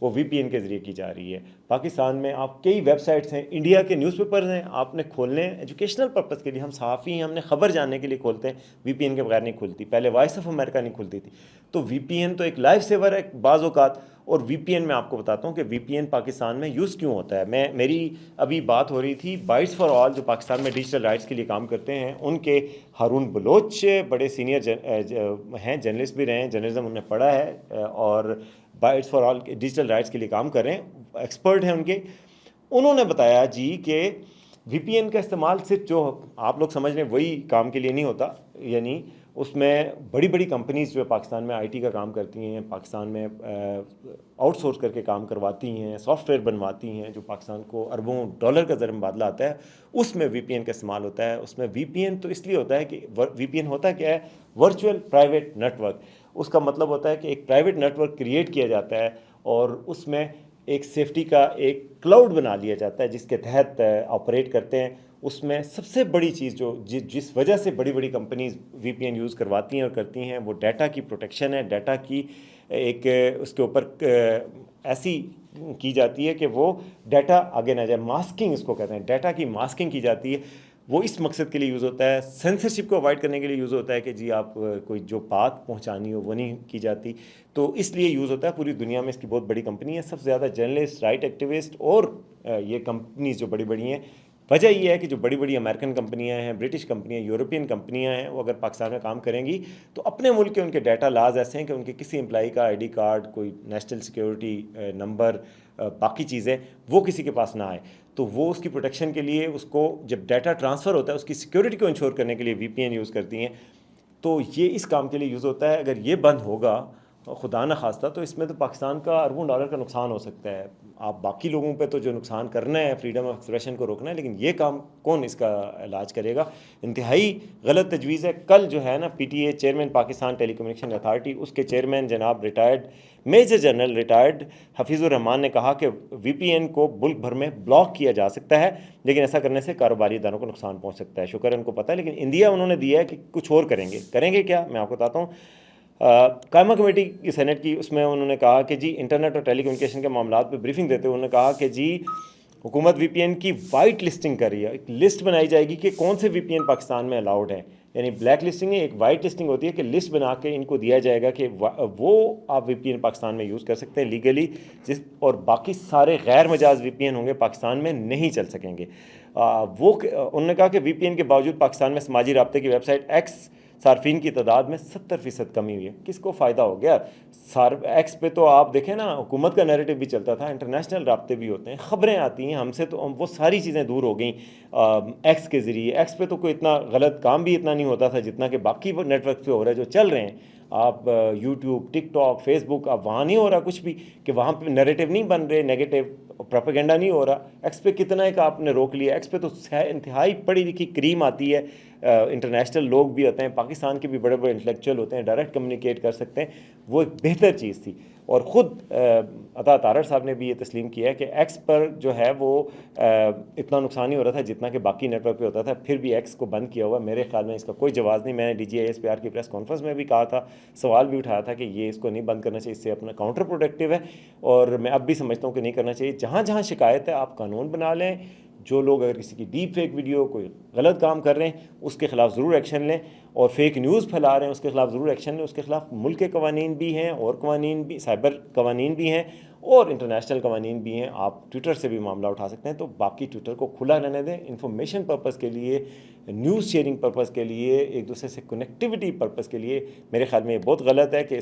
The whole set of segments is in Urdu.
وہ وی پی این کے ذریعے کی جا رہی ہے۔ پاکستان میں آپ کئی ویب سائٹس ہیں، انڈیا کے نیوز پیپرز ہیں، آپ نے کھولنے ہیں ایجوکیشنل پرپز کے لیے، ہم صحافی ہیں، ہم نے خبر جاننے کے لیے کھولتے ہیں، وی پی این کے بغیر نہیں کھلتی، پہلے وائس آف امریکہ نہیں کھلتی تھی۔ تو وی پی این تو ایک لائف سیور ہے بعض اوقات، اور وی پی این میں آپ کو بتاتا ہوں کہ وی پی این پاکستان میں یوز کیوں ہوتا ہے۔ میری ابھی بات ہو رہی تھی بائٹس فار آل جو پاکستان میں ڈیجیٹل رائٹس کے لیے کام کرتے ہیں، ان کے ہارون بلوچ بڑے سینئر ہیں، جرنلسٹ بھی رہے ہیں، جرنلزم انہوں نے پڑھا ہے اور bytes for all digital rights کے لیے کام کر رہے ہیں، ایکسپرٹ ہیں ان کے۔ انہوں نے بتایا جی کہ وی پی این کا استعمال صرف جو آپ لوگ سمجھ رہے ہیں وہی کام کے لیے نہیں ہوتا، یعنی اس میں بڑی بڑی کمپنیز جو ہے پاکستان میں آئی ٹی کا کام کرتی ہیں، پاکستان میں آؤٹ سورس کر کے کام کرواتی ہیں، سافٹ ویئر بنواتی ہیں جو پاکستان کو اربوں ڈالر کا زر مبادلہ آتا ہے، اس میں وی پی این کا استعمال ہوتا ہے۔ اس میں وی پی این تو اس لیے ہوتا ہے کہ وی پی این ہوتا کیا ہے؟ Virtual private network. اس کا مطلب ہوتا ہے کہ ایک پرائیویٹ نیٹ ورک کریٹ کیا جاتا ہے اور اس میں ایک سیفٹی کا ایک کلاؤڈ بنا لیا جاتا ہے جس کے تحت آپریٹ کرتے ہیں۔ اس میں سب سے بڑی چیز جو جس وجہ سے بڑی بڑی کمپنیز وی پی این یوز کرواتی ہیں اور کرتی ہیں وہ ڈیٹا کی پروٹیکشن ہے۔ ڈیٹا کی ایک اس کے اوپر ایسی کی جاتی ہے کہ وہ ڈیٹا آگے نہ جائے، ماسکنگ اس کو کہتے ہیں، ڈیٹا کی ماسکنگ کی جاتی ہے۔ وہ اس مقصد کے لیے یوز ہوتا ہے، سینسرشپ کو اوائڈ کرنے کے لیے یوز ہوتا ہے کہ جی آپ کوئی جو بات پہنچانی ہو وہ نہیں کی جاتی، تو اس لیے یوز ہوتا ہے۔ پوری دنیا میں اس کی بہت بڑی کمپنی ہے، سب سے زیادہ جرنلسٹ، رائٹ ایکٹیوسٹ اور یہ کمپنیز جو بڑی بڑی ہیں۔ وجہ یہ ہے کہ جو بڑی بڑی امریکن کمپنیاں ہیں، برٹش کمپنیاں، یورپین کمپنیاں ہیں، وہ اگر پاکستان میں کام کریں گی تو اپنے ملک کے ان کے ڈیٹا لاز ایسے ہیں کہ ان کے کسی امپلائی کا آئی ڈی کارڈ، کوئی نیشنل سیکیورٹی نمبر، باقی چیزیں وہ کسی کے پاس نہ آئے، تو وہ اس کی پروٹیکشن کے لیے اس کو جب ڈیٹا ٹرانسفر ہوتا ہے اس کی سیکیورٹی کو انشور کرنے کے لیے وی پی این یوز کرتی ہیں۔ تو یہ اس کام کے لیے یوز ہوتا ہے۔ اگر یہ بند ہوگا خدا نہ خواستہ تو اس میں تو پاکستان کا اربوں ڈالر کا نقصان ہو سکتا ہے۔ آپ باقی لوگوں پہ تو جو نقصان کرنا ہے، فریڈم آف ایکسپریشن کو روکنا ہے، لیکن یہ کام کون اس کا علاج کرے گا؟ انتہائی غلط تجویز ہے۔ کل جو ہے نا P T A chairman Pakistan telecommunication authority, اس کے چیئرمین جناب retired major general retired Hafeez ur Rehman نے کہا کہ وی پی این کو ملک بھر میں بلاک کیا جا سکتا ہے، لیکن ایسا کرنے سے کاروباری اداروں کو نقصان پہنچ سکتا ہے۔ شکر ہے ان کو پتہ ہے، لیکن انڈیا انہوں نے دیا ہے کہ کچھ اور کریں گے کیا؟ میں آپ کو بتاتا ہوں۔ قائمہ کمیٹی کی سینٹ کی اس میں انہوں نے کہا کہ جی انٹرنیٹ اور ٹیلی کمیونیکیشن کے معاملات پہ بریفنگ دیتے ہوئے انہوں نے کہا کہ جی حکومت وی پی این کی وائٹ لسٹنگ کر رہی ہے، ایک لسٹ بنائی جائے گی کہ کون سے وی پی این پاکستان میں الاؤڈ ہیں، یعنی بلیک لسٹنگ ہے، ایک وائٹ لسٹنگ ہوتی ہے کہ لسٹ بنا کے ان کو دیا جائے گا کہ وہ آپ وی پی این پاکستان میں یوز کر سکتے ہیں لیگلی، اور باقی سارے غیر مجاز وی پی این ہوں گے پاکستان میں نہیں چل سکیں گے۔ انہوں نے کہا کہ وی پی این کے باوجود پاکستان میں سماجی رابطے کی ویب سائٹ ایکس صارفین کی تعداد میں 70% کمی ہوئی ہے۔ کس کو فائدہ ہو گیا؟ ایکس پہ تو آپ دیکھیں نا حکومت کا نیریٹو بھی چلتا تھا، انٹرنیشنل رابطے بھی ہوتے ہیں، خبریں آتی ہیں ہم سے، تو وہ ساری چیزیں دور ہو گئیں ایکس کے ذریعے۔ ایکس پہ تو کوئی اتنا غلط کام بھی اتنا نہیں ہوتا تھا جتنا کہ باقی وہ نیٹ ورک پہ ہو رہا ہے جو چل رہے ہیں۔ آپ یوٹیوب، ٹک ٹاک، فیس بک، اب وہاں نہیں ہو رہا کچھ بھی، کہ وہاں پہ نیریٹو نہیں بن رہے، نیگیٹو پروپیگنڈا نہیں ہو رہا۔ ایکس پہ کتنا ایک آپ نے روک لیا، ایکس پہ تو انتہائی پڑھی لکھی کریم آتی ہے، انٹرنیشنل لوگ بھی ہوتے ہیں، پاکستان کے بھی بڑے بڑے انٹلیکچوئل ہوتے ہیں، ڈائریکٹ کمیونیکیٹ کر سکتے ہیں، وہ ایک بہتر چیز تھی۔ اور خود عطا تارڑ صاحب نے بھی یہ تسلیم کیا ہے کہ ایکس پر جو ہے وہ اتنا نقصان نہیں ہو رہا تھا جتنا کہ باقی نیٹ ورک پہ ہوتا تھا، پھر بھی ایکس کو بند کیا ہوا۔ میرے خیال میں اس کا کوئی جواز نہیں۔ میں نے D G I S P R کی پریس کانفرنس میں بھی کہا تھا، سوال بھی اٹھایا تھا کہ یہ اس کو نہیں بند کرنا چاہیے، اس سے اپنا کاؤنٹر پروڈکٹیو ہے، اور میں اب بھی سمجھتا ہوں کہ نہیں کرنا چاہیے۔ جہاں جہاں شکایت ہے آپ قانون بنا لیں، جو لوگ اگر کسی کی ڈیپ فیک ویڈیو کوئی غلط کام کر رہے ہیں اس کے خلاف ضرور ایکشن لیں، اور فیک نیوز پھیلا رہے ہیں اس کے خلاف ضرور ایکشن لیں۔ اس کے خلاف ملک کے قوانین بھی ہیں اور قوانین بھی، سائبر قوانین بھی ہیں اور انٹرنیشنل قوانین بھی ہیں۔ آپ ٹویٹر سے بھی معاملہ اٹھا سکتے ہیں، تو باقی ٹویٹر کو کھلا رہنے دیں، انفارمیشن پرپز کے لیے، نیوز شیئرنگ پرپز کے لیے، ایک دوسرے سے کنیکٹیوٹی پرپز کے لیے۔ میرے خیال میں یہ بہت غلط ہے کہ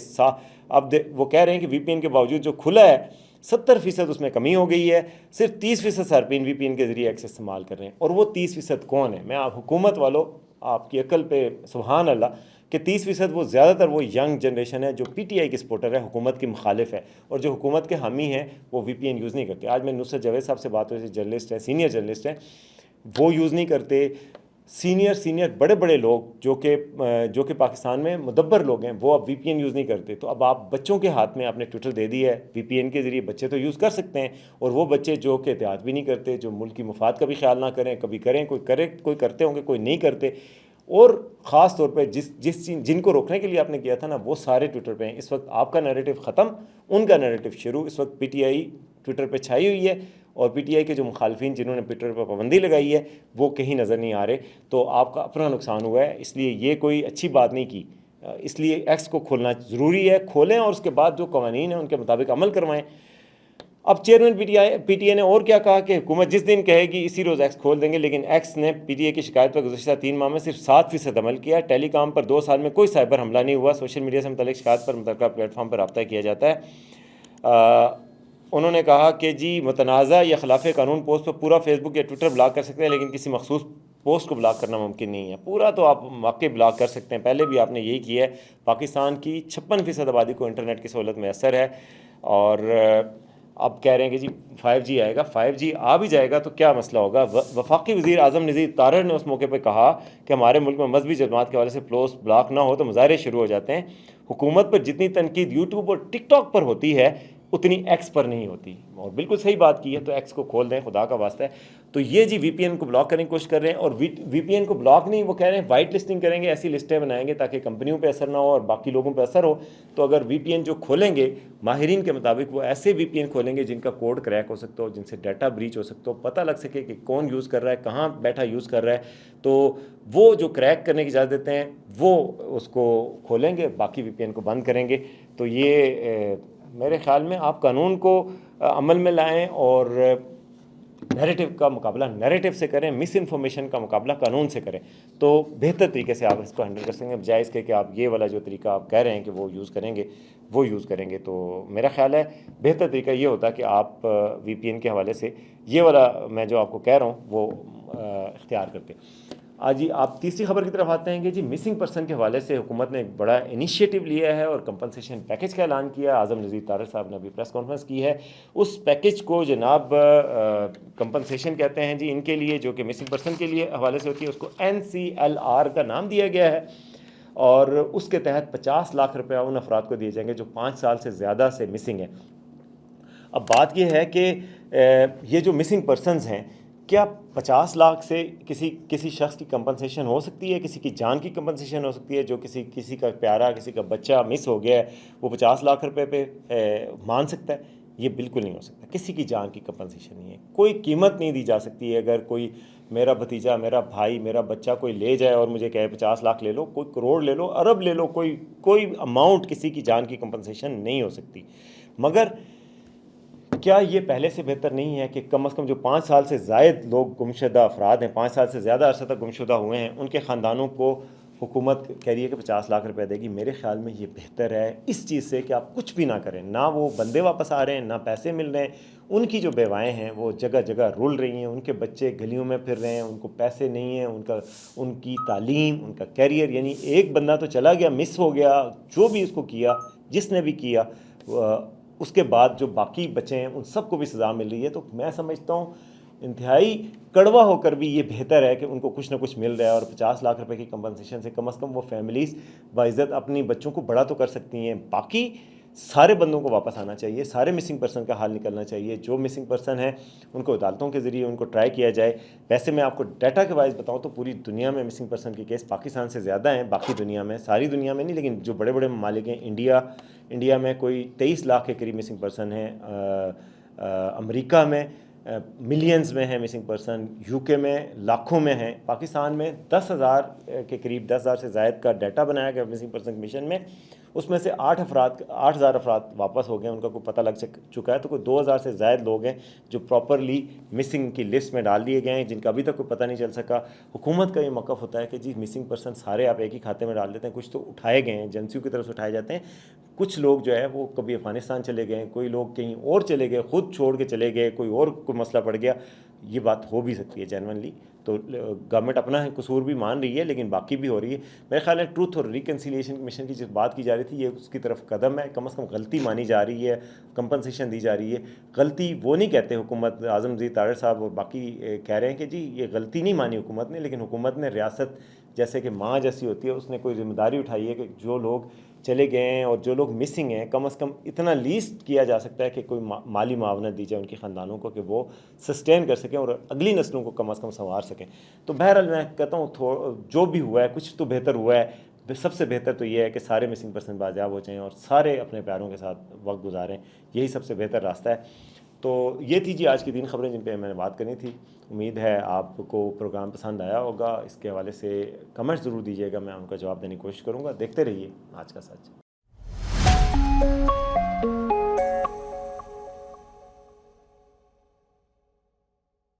اب وہ کہہ رہے ہیں کہ وی پی این کے باوجود جو کھلا ہے 70% اس میں کمی ہو گئی ہے، صرف 30% صارفین وی پی این کے ذریعے ایکس استعمال کر رہے ہیں، اور وہ 30% کون ہے؟ میں آپ حکومت والوں، آپ کی عقل پہ سبحان اللہ، کہ 30% وہ زیادہ تر وہ ینگ جنریشن ہے جو پی ٹی آئی کی سپورٹر ہے، حکومت کی مخالف ہے، اور جو حکومت کے حامی ہیں وہ وی پی این یوز نہیں کرتے۔ آج میں نصرت جاوید صاحب سے بات ہوئی تھی، جرنلسٹ ہیں، سینئر جرنلسٹ ہیں، وہ یوز نہیں کرتے۔ سینئر بڑے بڑے لوگ جو کہ پاکستان میں مدبر لوگ ہیں، وہ اب وی پی این یوز نہیں کرتے۔ تو اب آپ بچوں کے ہاتھ میں آپ نے ٹویٹر دے دی ہے، وی پی این کے ذریعے بچے تو یوز کر سکتے ہیں، اور وہ بچے جو کہ احتیاط بھی نہیں کرتے، جو ملک کی مفاد کا بھی خیال نہ کریں، کبھی کریں، کوئی کرتے ہوں گے، کوئی نہیں کرتے، اور خاص طور پہ جن کو روکنے کے لیے آپ نے کیا تھا نا وہ سارے ٹویٹر پہ ہیں. اس وقت آپ کا نیریٹو ختم, ان کا نیریٹو شروع. اس وقت پی ٹی آئی ٹویٹر پہ چھائی ہوئی ہے, اور پی ٹی آئی کے جو مخالفین جنہوں نے ٹویٹر پہ پابندی لگائی ہے وہ کہیں نظر نہیں آ رہے. تو آپ کا اپنا نقصان ہوا ہے, اس لیے یہ کوئی اچھی بات نہیں کی. اس لیے ایکس کو کھولنا ضروری ہے, کھولیں اور اس کے بعد جو قوانین ہیں ان کے مطابق عمل کروائیں. اب چیئرمین پی ٹی آئی نے اور کیا کہا کہ حکومت جس دن کہے گی اسی روز ایکس کھول دیں گے, لیکن ایکس نے پی ٹی آئی کی شکایت پر گزشتہ 3 ماہ میں صرف 7% عمل کیا. ٹیلی کام پر 2 سال میں کوئی سائبر حملہ نہیں ہوا. سوشل میڈیا سے متعلق شکایت پر متعلقہ پلیٹ فارم پر رابطہ کیا جاتا ہے. انہوں نے کہا کہ جی متنازع یا خلاف قانون پوسٹ پر پورا فیس بک یا ٹویٹر بلاک کر سکتے ہیں, لیکن کسی مخصوص پوسٹ کو بلاک کرنا ممکن نہیں ہے. پورا تو آپ واقعی بلاک کر سکتے ہیں, پہلے بھی آپ نے یہی کیا ہے. پاکستان کی 56% آبادی کو انٹرنیٹ کی سہولت میسر ہے, اور اب کہہ رہے ہیں کہ جی 5G آئے گا. 5G آ بھی جائے گا تو کیا مسئلہ ہوگا. وفاقی وزیر اعظم نذیر طارڑ نے اس موقع پہ کہا کہ ہمارے ملک میں مذہبی جماعت کے حوالے سے پوسٹ بلاک نہ ہو تو مظاہرے شروع ہو جاتے ہیں. حکومت پر جتنی تنقید یوٹیوب اور ٹک ٹاک پر ہوتی ہے اتنی ایکس پر نہیں ہوتی. اور بالکل صحیح بات کی ہے, تو ایکس کو کھول دیں, خدا کا واسطہ ہے. تو یہ جی وی پی این کو بلاک کرنے کی کوشش کر رہے ہیں, اور وی پی این کو بلاک نہیں, وہ کہہ رہے ہیں وائٹ لسٹنگ کریں گے, ایسی لسٹیں بنائیں گے تاکہ کمپنیوں پہ اثر نہ ہو اور باقی لوگوں پہ اثر ہو. تو اگر وی پی این جو کھولیں گے ماہرین کے مطابق وہ ایسے وی پی این کھولیں گے جن کا کوڈ کریک ہو سکتا ہو, جن سے ڈیٹا بریچ ہو سکتا ہو, پتہ لگ سکے کہ کون یوز کر رہا ہے, کہاں بیٹھا یوز کر رہا ہے. تو وہ جو کریک کرنے کی اجازت دیتے ہیں وہ اس کو کھولیں گے, باقی وی پی این کو بند کریں گے. تو یہ میرے خیال میں آپ قانون کو عمل میں لائیں اور نیریٹو کا مقابلہ نیریٹو سے کریں, مس انفارمیشن کا مقابلہ قانون سے کریں, تو بہتر طریقے سے آپ اس کو ہینڈل کر سکیں گے, بجائے اس کے کہ آپ یہ والا جو طریقہ آپ کہہ رہے ہیں کہ وہ یوز کریں گے وہ یوز کریں گے. تو میرا خیال ہے بہتر طریقہ یہ ہوتا کہ آپ وی پی این کے حوالے سے یہ والا میں جو آپ کو کہہ رہا ہوں وہ اختیار کرتے. آج جی آپ تیسری خبر کی طرف آتے ہیں کہ جی مسنگ پرسن کے حوالے سے حکومت نے ایک بڑا انیشیٹو لیا ہے اور کمپنسیشن پیکیج کا اعلان کیا ہے. اعظم نذیر طارڑ صاحب نے ابھی پریس کانفرنس کی ہے. اس پیکیج کو جناب کمپنسیشن کہتے ہیں جی ان کے لیے, جو کہ مسنگ پرسن کے لیے حوالے سے ہوتی ہے. اس کو NCLR کا نام دیا گیا ہے, اور اس کے تحت 50 لاکھ روپیہ ان افراد کو دیے جائیں گے جو 5 سال سے زیادہ سے مسنگ ہیں. اب بات یہ ہے کہ یہ جو مسنگ پرسنز ہیں, کیا 50 لاکھ سے کسی شخص کی کمپنسیشن ہو سکتی ہے, کسی کی جان کی کمپنسیشن ہو سکتی ہے. جو کسی کا پیارا, کسی کا بچہ مس ہو گیا ہے, وہ 50 لاکھ روپے پہ مان سکتا ہے؟ یہ بالکل نہیں ہو سکتا. کسی کی جان کی کمپنسیشن نہیں ہے, کوئی قیمت نہیں دی جا سکتی ہے. اگر کوئی میرا بھتیجا, میرا بھائی, میرا بچہ کوئی لے جائے اور مجھے کہے 50 لاکھ لے لو, کوئی کروڑ لے لو, ارب لے لو, کوئی اماؤنٹ کسی کی جان کی کمپنسیشن نہیں ہو سکتی. مگر کیا یہ پہلے سے بہتر نہیں ہے کہ کم از کم جو 5 سال سے زائد لوگ گمشدہ افراد ہیں, 5 سال سے زیادہ عرصہ تک گمشدہ ہوئے ہیں, ان کے خاندانوں کو حکومت کہہ رہی ہے کہ 50 لاکھ روپے دے گی. میرے خیال میں یہ بہتر ہے اس چیز سے کہ آپ کچھ بھی نہ کریں. نہ وہ بندے واپس آ رہے ہیں, نہ پیسے مل رہے ہیں. ان کی جو بیوائیں ہیں وہ جگہ جگہ رول رہی ہیں, ان کے بچے گلیوں میں پھر رہے ہیں, ان کو پیسے نہیں ہیں, ان کی تعلیم, ان کا کیریئر. یعنی ایک بندہ تو چلا گیا, مس ہو گیا, جو بھی اس کو کیا, جس نے بھی کیا, اس کے بعد جو باقی بچے ہیں ان سب کو بھی سزا مل رہی ہے. تو میں سمجھتا ہوں انتہائی کڑوا ہو کر بھی یہ بہتر ہے کہ ان کو کچھ نہ کچھ مل رہا ہے, اور 50 لاکھ روپے کی کمپنسیشن سے کم از کم وہ فیملیز باعزت اپنی بچوں کو بڑا تو کر سکتی ہیں. باقی سارے بندوں کو واپس آنا چاہیے, سارے مسنگ پرسن کا حال نکلنا چاہیے. جو مسنگ پرسن ہیں ان کو عدالتوں کے ذریعے ان کو ٹرائی کیا جائے. ویسے میں آپ کو ڈیٹا کے وائز بتاؤں تو پوری دنیا میں مسنگ پرسن کے کیس پاکستان سے زیادہ ہیں. باقی دنیا میں, ساری دنیا میں نہیں, لیکن جو بڑے بڑے ممالک ہیں, انڈیا میں کوئی 23 لاکھ کے قریب مسنگ پرسن ہیں, امریکہ میں ملینز میں ہیں مسنگ پرسن, UK میں لاکھوں میں ہیں, پاکستان میں 10,000 کے قریب, 10,000 سے زائد کا ڈیٹا بنایا گیا مسنگ پرسن کمیشن میں. اس میں سے 8,000 افراد واپس ہو گئے, ان کا کوئی پتہ لگ چکا ہے. تو کوئی 2,000 سے زائد لوگ ہیں جو پراپرلی مسنگ کی لسٹ میں ڈال دیے گئے ہیں, جن کا ابھی تک کوئی پتہ نہیں چل سکا. حکومت کا یہ موقف ہوتا ہے کہ جی مسنگ پرسن سارے آپ ایک ہی کھاتے میں ڈال دیتے ہیں. کچھ تو اٹھائے گئے ہیں, ایجنسیوں کی طرف سے اٹھائے جاتے ہیں. کچھ لوگ جو ہے وہ کبھی افغانستان چلے گئے, کوئی لوگ کہیں اور چلے گئے, خود چھوڑ کے چلے گئے, کوئی مسئلہ پڑ گیا. یہ بات ہو بھی سکتی ہے جینونلی. تو گورنمنٹ اپنا قصور بھی مان رہی ہے, لیکن باقی بھی ہو رہی ہے. میرے خیال ہے ٹروتھ اور ریکنسیلیشن کمیشن کی جس بات کی جا رہی تھی, یہ اس کی طرف قدم ہے. کم از کم غلطی مانی جا رہی ہے, کمپنسیشن دی جا رہی ہے. غلطی وہ نہیں کہتے حکومت, اعظم نذیر طارڑ صاحب اور باقی کہہ رہے ہیں کہ جی یہ غلطی نہیں مانی حکومت نے, لیکن حکومت نے ریاست جیسے کہ ماں جیسی ہوتی ہے, اس نے کوئی ذمہ داری اٹھائی ہے کہ جو لوگ چلے گئے ہیں اور جو لوگ مسنگ ہیں کم از کم اتنا لیسٹ کیا جا سکتا ہے کہ کوئی مالی معاونت دی جائے ان کے خاندانوں کو کہ وہ سسٹین کر سکیں اور اگلی نسلوں کو کم از کم سنوار سکیں. تو بہرحال میں کہتا ہوں جو بھی ہوا ہے کچھ تو بہتر ہوا ہے. سب سے بہتر تو یہ ہے کہ سارے مسنگ پرسن بازیاب ہو جائیں اور سارے اپنے پیاروں کے ساتھ وقت گزاریں. یہی سب سے بہتر راستہ ہے. تو یہ تھی جی آج کی 3 خبریں جن پہ میں نے بات کرنی تھی. امید ہے آپ کو پروگرام پسند آیا ہوگا. اس کے حوالے سے کمنٹ ضرور دیجیے گا, میں ان کا جواب دینے کی کوشش کروں گا. دیکھتے رہیے آج کا سچ.